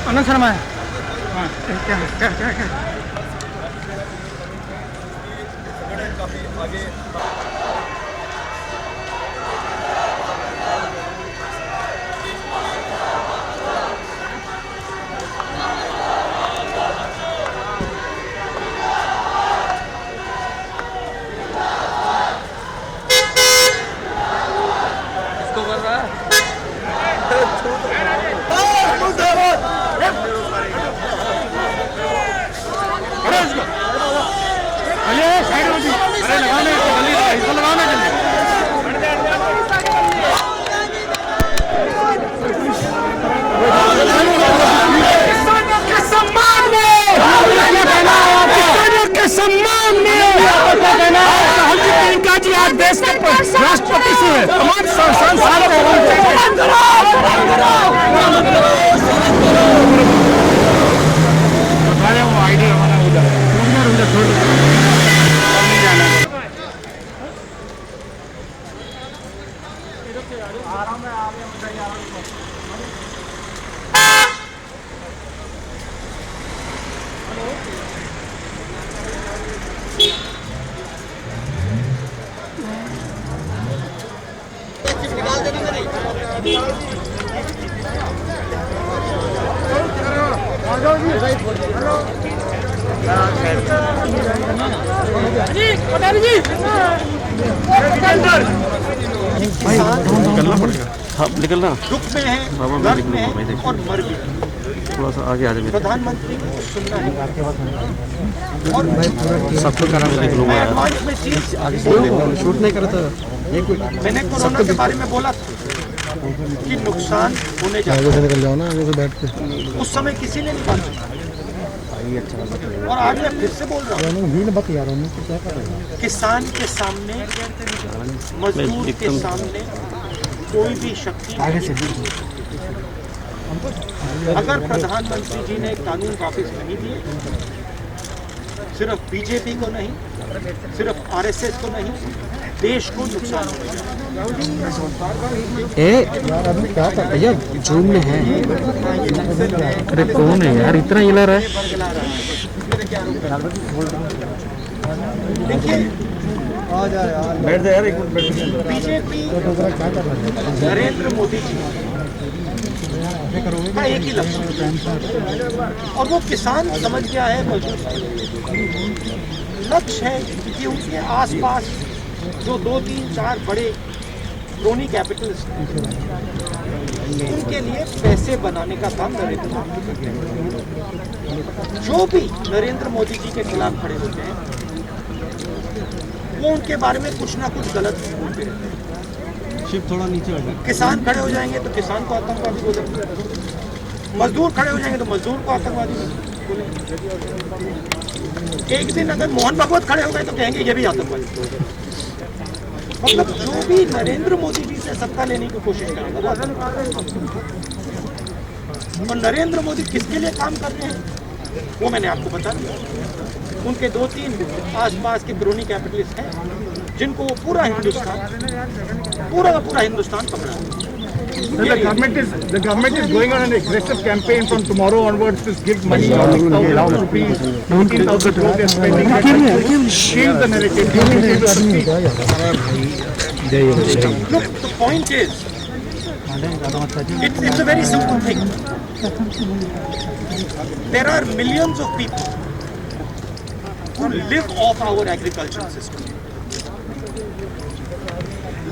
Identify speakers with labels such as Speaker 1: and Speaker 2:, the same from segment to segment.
Speaker 1: आनंद शर्मा है। देश के राष्ट्रपति से तमाम संस्थानों वो आईडी हमारा हो जाए
Speaker 2: निकलना पड़ेगा। हाँ निकलना।
Speaker 3: दुख में है, दर्द में है और मर भी।
Speaker 2: थोड़ा सा आगे आ जाए।
Speaker 3: प्रधानमंत्री को सुनना है और
Speaker 2: सबको करा शूट नहीं करता।
Speaker 3: मैंने कोरोना के बारे में बोला था कि नुकसान होने जा रहा है।
Speaker 1: निकल जाओ ना आगे से बैठ के।
Speaker 3: उस समय किसी ने नहीं बात और आज मैं फिर से बोल रहा हूँ, किसान के सामने, मजदूर के सामने कोई भी शक्ति नहीं। अगर प्रधानमंत्री जी ने कानून वापस नहीं दिए, सिर्फ बीजेपी को नहीं, सिर्फ आरएसएस को नहीं, देश को नुकसान होगा।
Speaker 1: क्या था भैया, जून में है। अरे कौन है यार इतना हिला रहा है?
Speaker 3: देखिए
Speaker 2: बैठ जाए यार, एक मिनट बैठ।
Speaker 3: बीजेपी नरेंद्र मोदी जी का एक ही लक्ष्य और वो किसान समझ गया है, मजदूर लक्ष्य है कि उनके आसपास जो 2, 3, 4 बड़े क्रोनी कैपिटल्स उनके लिए पैसे बनाने का काम नरेंद्र मोदी करते हैं। जो भी नरेंद्र मोदी जी के खिलाफ खड़े होते हैं वो उनके बारे में कुछ ना कुछ गलत बोलते रहते हैं।
Speaker 2: शिफ्ट थोड़ा नीचे हो जाए।
Speaker 3: किसान खड़े हो जाएंगे तो किसान को आतंकवादी बोलेंगे, मजदूर खड़े हो जाएंगे तो मजदूर को आतंकवादी बोलेंगे। एक दिन अगर मोहन भागवत खड़े हो गए तो कहेंगे ये भी आतंकवादी। मतलब जो भी नरेंद्र मोदी जी से सत्ता लेने की कोशिश करेंगे और नरेंद्र मोदी किसके लिए काम करते हैं वो मैंने आपको बता दिया। उनके 2-3 आसपास के क्रोनी कैपिटलिस्ट हैं जिनको वो पूरा का पूरा हिंदुस्तान पकड़ा।
Speaker 4: The government is going on an aggressive campaign from tomorrow onwards to give money, 6,000 rupees, 18,000 crores they are spending. Change the narrative.
Speaker 3: Look, the point is, it's a very simple thing. There are millions of people who live off our agricultural system.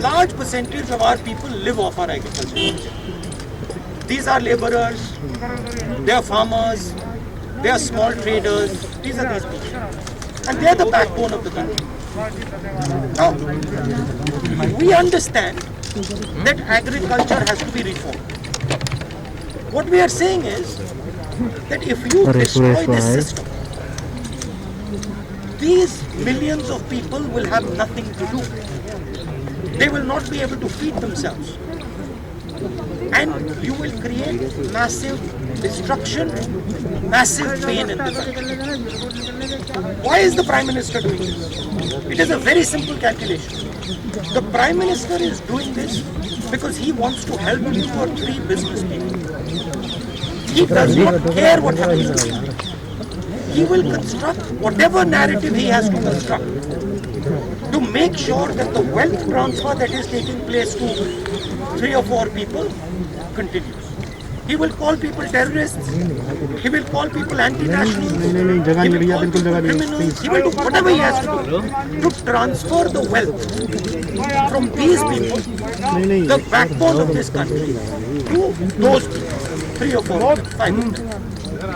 Speaker 3: Large percentage of our people live off our agriculture. These are laborers, they are farmers, they are small traders, these are these people. And they are the backbone of the country. Now, we understand that agriculture has to be reformed. What we are saying is that if you destroy this system, these millions of people will have nothing to do. They will not be able to feed themselves. And you will create massive destruction, massive pain in the country. Why is the Prime Minister doing this? It is a very simple calculation. The Prime Minister is doing this because he wants to help 2 or 3 business people. He does not care what happens to him. He will construct whatever narrative he has to construct to make sure that the wealth transfer that is taking place to 3 or 4 people continues. He will call people terrorists, he will call people anti-national, he will call people criminals, he will do whatever he has to do to transfer the wealth from these people, the backbone of this country, to those people, 3 or 4, 5 people.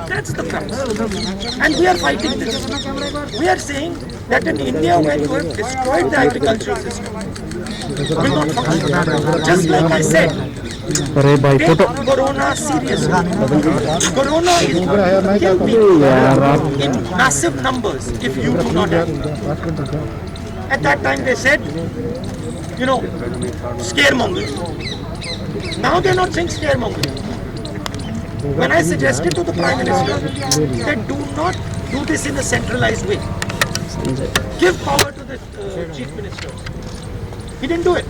Speaker 3: That's the crux. And we are fighting this. We are saying that in India, where you have destroyed the agricultural system, will not function. Just like I said, take Corona seriously. Corona is going to kill people in massive numbers if you do not act. At that time they said, scaremongers. Now they are not saying scaremongers. When I suggested to the Prime Minister that do not do this in a centralized way, give power to the Chief Minister, he didn't do it.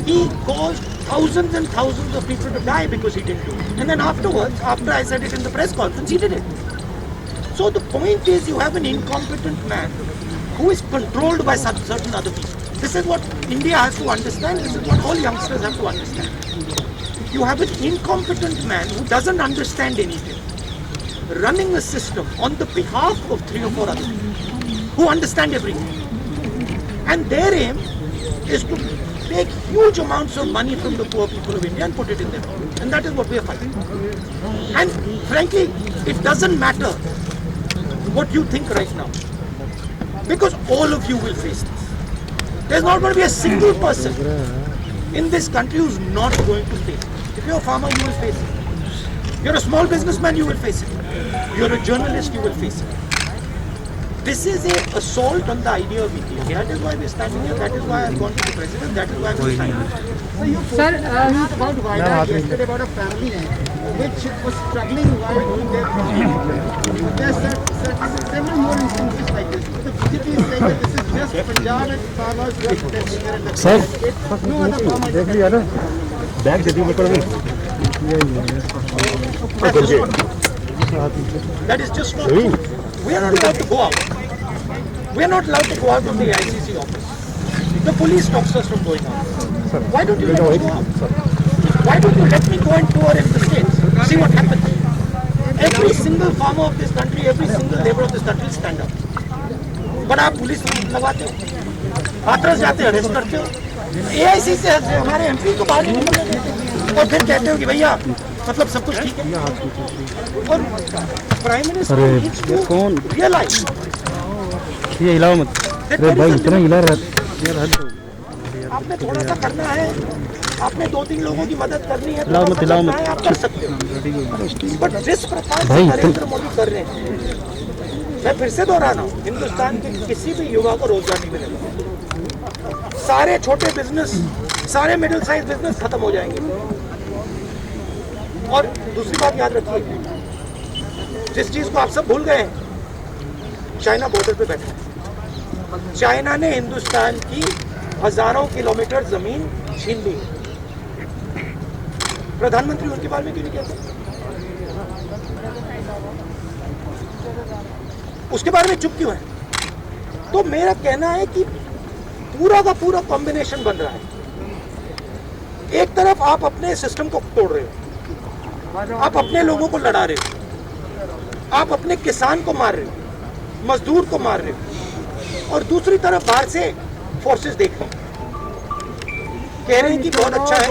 Speaker 3: He caused thousands and thousands of people to die because he didn't do it. And then afterwards, after I said it in the press conference, he did it. So the point is, you have an incompetent man who is controlled by certain other people. This is what India has to understand. This is what all youngsters have to understand. You have an incompetent man who doesn't understand anything, running a system on the behalf of 3 or 4 others who understand everything. And their aim is to take huge amounts of money from the poor people of India and put it in their pocket. And that is what we are fighting. And frankly, it doesn't matter what you think right now, because all of you will face this. There's not going to be a single person in this country who's not going to face it. If you're a farmer, you will face it. You're a small businessman, you will face it. You're a journalist, you will face it. This is an assault on the idea of India. That is why we're standing here. That is why I've gone to the president. That is why I'm standing here.
Speaker 5: Sir, about Vida yesterday about a family which was struggling while doing their There's several more instances like this. The BJP is saying that this is just Punjab and farmers who are protesting their elections.
Speaker 1: Sir,
Speaker 5: No other farmers.
Speaker 3: That is just not true. We are not allowed to go out. We are not allowed to go out of the ICC office. The police stops us from going out. Why don't you let us go out? Why don't you let me go and tour in the states? See what happens. Every single farmer of this country, every single labor of this country will stand up. But आप police लगाते हो, हाथरस जाते हो, arrest करते हो, AIC से हमारे MP को बाहर निकलने देते हो, और फिर कहते हो कि भैया मतलब सब कुछ ठीक है। और prime minister needs to realize
Speaker 1: ये हिलाओ मत। अरे भाई इतना हिला रहा है।
Speaker 3: आपने थोड़ा सा करना है, आपने 2-3 लोगों की मदद करनी है,
Speaker 1: हिलाओ मत, हिलाओ मत।
Speaker 3: आप कर सकते हो। बट जिस प्रकार से
Speaker 1: भाई,
Speaker 3: नरेंद्र मोदी कर रहे हैं, मैं फिर से दोहरा रहा हूँ, हिंदुस्तान के किसी भी युवा को रोजगार नहीं मिलेगा। सारे छोटे बिजनेस, सारे मिडिल साइज बिजनेस खत्म हो जाएंगे। और दूसरी बात याद रखिए, जिस चीज को आप सब भूल गए हैं, चाइना बॉर्डर पे बैठा है। चाइना ने हिंदुस्तान की हजारों किलोमीटर जमीन छीन ली है। प्रधानमंत्री उनके बारे में क्यों नहीं कहते? उसके बारे में चुप क्यों है? तो मेरा कहना है कि पूरा का पूरा कॉम्बिनेशन बन रहा है। एक तरफ आप अपने सिस्टम को तोड़ रहे हो, आप अपने लोगों को लड़ा रहे हो, आप अपने किसान को मार रहे हो, मजदूर को मार रहे हो, और दूसरी तरफ बाहर से फोर्सेस देख रहे हैं, कह रहे हैं कि बहुत अच्छा है,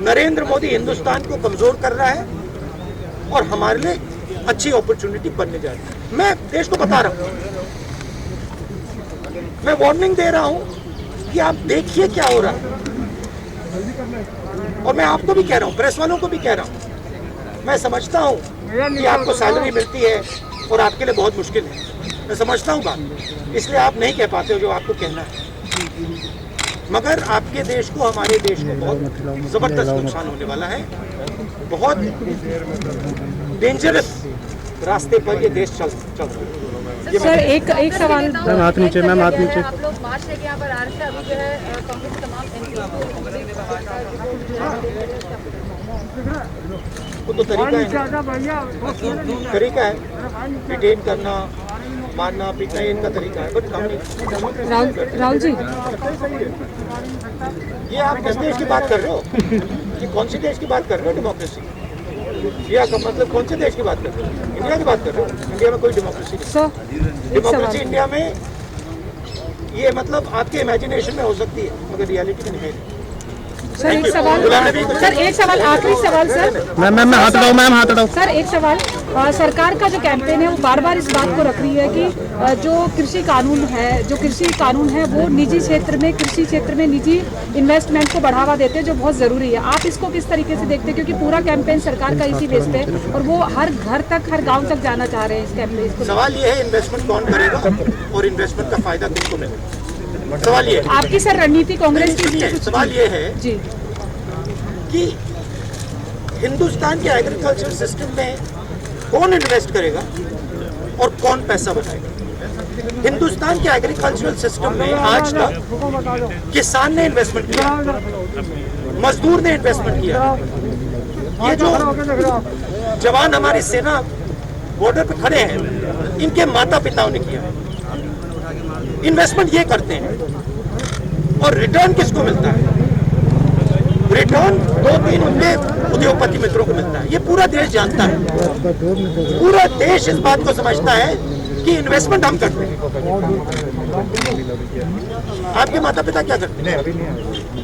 Speaker 3: नरेंद्र मोदी हिंदुस्तान को कमजोर कर रहा है और हमारे लिए अच्छी अपॉर्चुनिटी बनने जा रही है। मैं देश को बता रहा हूं, मैं वार्निंग दे रहा हूं कि आप देखिए क्या हो रहा है। और मैं आपको भी कह रहा हूं, प्रेस वालों को भी कह रहा हूं, मैं समझता हूं कि आपको सैलरी मिलती है और आपके लिए बहुत मुश्किल है, मैं समझता हूं बात, इसलिए आप नहीं कह पाते हो जो आपको कहना है, मगर आपके देश को, हमारे देश को बहुत जबरदस्त नुकसान होने वाला है। बहुत डेंजरस रास्ते पर ये देश चल रहा है।
Speaker 6: सर एक सवाल,
Speaker 1: मैम हाथ नीचे, मैम हाथ नीचे।
Speaker 6: आप लोग मार्च लेके यहाँ पर आ रहे थे, अभी जो है कांग्रेस के तमाम
Speaker 3: वो तो तरीका है डिटेन करना, मारना पीटना, ये इनका तरीका है, बट हम नहीं।
Speaker 6: राहुल जी,
Speaker 3: ये आप किस देश की बात कर रहे हो? ये कौन से देश की बात कर रहे हो? डेमोक्रेसी या का मतलब कौन से देश की बात कर रहे हो? इंडिया की बात कर रहे हो? इंडिया में कोई डेमोक्रेसी नहीं।
Speaker 6: सर
Speaker 3: डेमोक्रेसी इंडिया में ये मतलब आपके इमेजिनेशन में हो सकती है, मगर रियलिटी में नहीं है।
Speaker 6: सर एक सवाल, सर एक सवाल, आखिरी सवाल सर।
Speaker 1: मैम हाथ हटाओ, मैम हाथ हटाओ।
Speaker 6: सर एक सवाल, सरकार का जो कैंपेन है वो बार बार इस बात को रख रही है कि जो कृषि कानून है वो निजी क्षेत्र में, कृषि क्षेत्र में निजी इन्वेस्टमेंट को बढ़ावा देते हैं, जो बहुत जरूरी है। आप इसको किस तरीके से देखते हैं, क्योंकि पूरा कैंपेन सरकार का इसी बेस पे और वो हर घर तक, हर गाँव तक जाना चाह रहे हैं इस कैंपेन को।
Speaker 3: सवाल ये है इन्वेस्टमेंट कौन करेगा और इन्वेस्टमेंट का फायदा किसको मिलेगा? सवाल ये है।
Speaker 6: आपकी सर रणनीति कांग्रेस की भी है?
Speaker 3: सवाल ये है
Speaker 6: जी
Speaker 3: कि हिंदुस्तान के एग्रीकल्चर सिस्टम में कौन इन्वेस्ट करेगा और कौन पैसा बनाएगा? हिंदुस्तान के एग्रीकल्चरल सिस्टम में आज तक किसान ने इन्वेस्टमेंट किया, मजदूर ने इन्वेस्टमेंट किया, ये जो जवान हमारी सेना बॉर्डर पे खड़े हैं, इनके माता पिताओं ने किया। इन्वेस्टमेंट ये करते हैं और रिटर्न किसको मिलता है? रिटर्न 2-3 उनके उद्योगपति मित्रों को मिलता है। ये पूरा देश जानता है, पूरा देश इस बात को समझता है कि इन्वेस्टमेंट हम करते हैं। आपके माता पिता क्या करते हैं?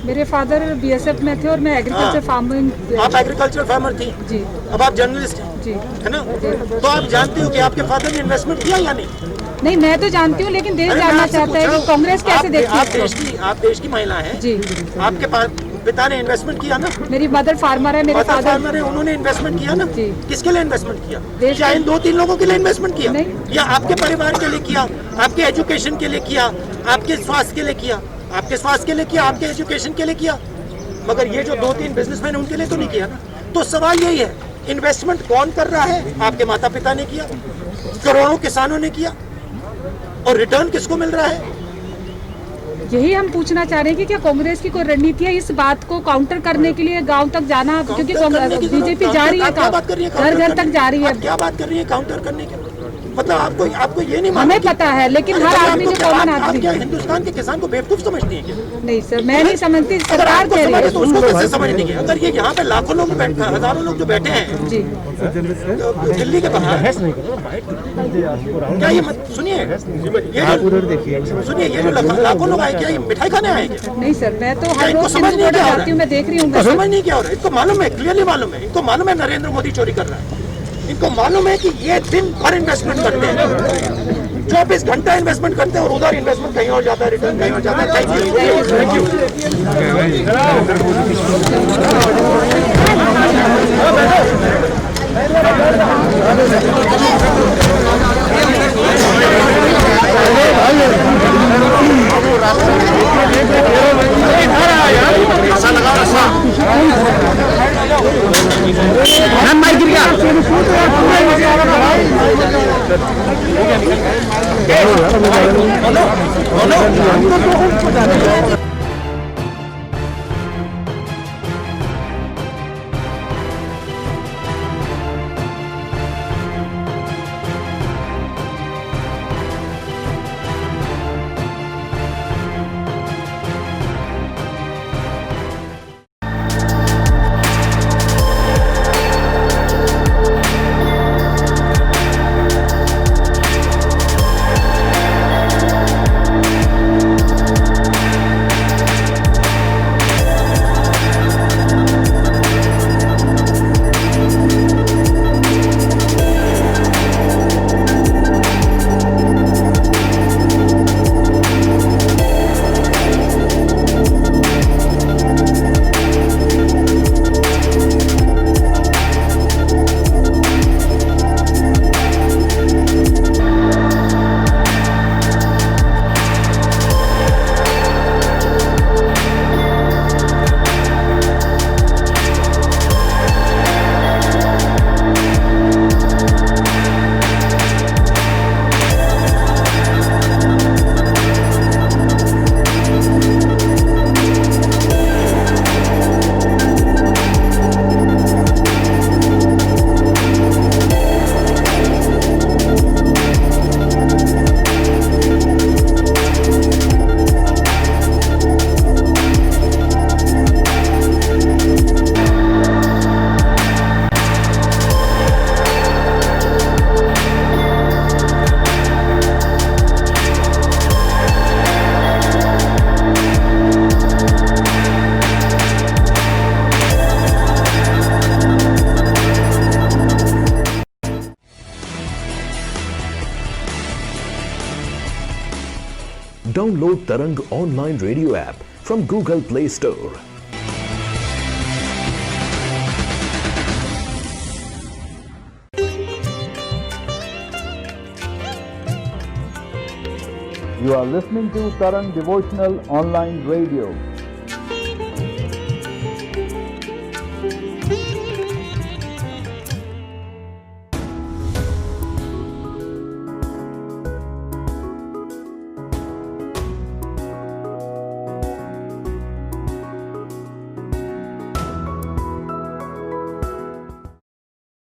Speaker 6: मेरे फादर बीएसएफ में थे और मैं एग्रीकल्चर फार्मर।
Speaker 3: आप एग्रीकल्चर फार्मर थी
Speaker 6: जी।
Speaker 3: अब आप जर्नलिस्ट हैं,
Speaker 6: जी
Speaker 3: है ना? तो आप जानते हो कि आपके फादर ने इन्वेस्टमेंट किया या नहीं?
Speaker 6: नहीं, मैं तो जानती हूँ, लेकिन देश
Speaker 3: अरे मैं
Speaker 6: जानना
Speaker 3: आपसे
Speaker 6: चाहता है
Speaker 3: पूछ
Speaker 6: कि
Speaker 3: रहा हूँ,
Speaker 6: कांग्रेस कैसे देखती है।
Speaker 3: आप देश की महिला हैं
Speaker 6: जी।
Speaker 3: आपके पिता ने इन्वेस्टमेंट किया ना?
Speaker 6: मेरी मदर फार्मर है, मेरे फादर
Speaker 3: फार्मर है, उन्होंने इन्वेस्टमेंट किया ना?
Speaker 6: जी।
Speaker 3: किसके लिए इन्वेस्टमेंट किया?
Speaker 6: देश
Speaker 3: क्या इन 2-3 लोगों के लिए इन्वेस्टमेंट किया?
Speaker 6: नहीं।
Speaker 3: या आपके परिवार के लिए किया, आपके एजुकेशन के लिए किया, आपके स्वास्थ्य के लिए किया, आपके स्वास्थ्य के लिए किया, आपके एजुकेशन के लिए किया? मगर ये जो 2-3 बिजनेसमैन उनके लिए तो नहीं किया ना। तो सवाल यही है, इन्वेस्टमेंट कौन कर रहा है? आपके माता पिता ने किया, करोड़ों किसानों ने किया, और रिटर्न किसको मिल रहा है?
Speaker 6: यही हम पूछना चाह रहे हैं कि क्या कांग्रेस की कोई रणनीति है इस बात को काउंटर करने के लिए गांव तक जाना, क्योंकि बीजेपी जा रही है, घर घर तक जा रही है।
Speaker 3: क्या बात कर रही है काउंटर करने की? मतलब आपको ये नहीं
Speaker 6: हमें पता है, लेकिन हर आदमी जो कॉमन आदमी।
Speaker 3: क्या हिंदुस्तान के किसान को बेवकूफ समझती है क्या?
Speaker 6: नहीं सर, मैं नहीं समझती, सरकार कह रही है।
Speaker 3: तो उसको कैसे समझने की? अगर ये यहाँ पे लाखों लोग बैठे, हजारों लोग जो बैठे हैं
Speaker 6: जी
Speaker 3: दिल्ली के बाहर, क्या ये सुनिए, सुनिए, ये जो लाखों लोग आए, क्या ये मिठाई खाने आएंगे?
Speaker 6: नहीं सर, मैं तो हर
Speaker 3: इनको
Speaker 6: रोज
Speaker 3: समझ नहीं क्या हो रहा
Speaker 6: जाती हूँ, मैं देख रही हूँ।
Speaker 3: समझ नहीं क्या हो रहा है? इनको मालूम है, क्लियरली मालूम है, इनको मालूम है नरेंद्र मोदी चोरी कर रहा है। इनको मालूम है कि ये दिन भर इन्वेस्टमेंट करते हैं, 24 घंटा इन्वेस्टमेंट करते हैं, और उधर इन्वेस्टमेंट कहीं और जाता है, रिटर्न कहीं और जाता है। थैंक
Speaker 1: मैम माइक गिर गया।
Speaker 7: Download Tarang online radio app from Google Play Store.
Speaker 8: You are listening to Tarang Devotional Online Radio.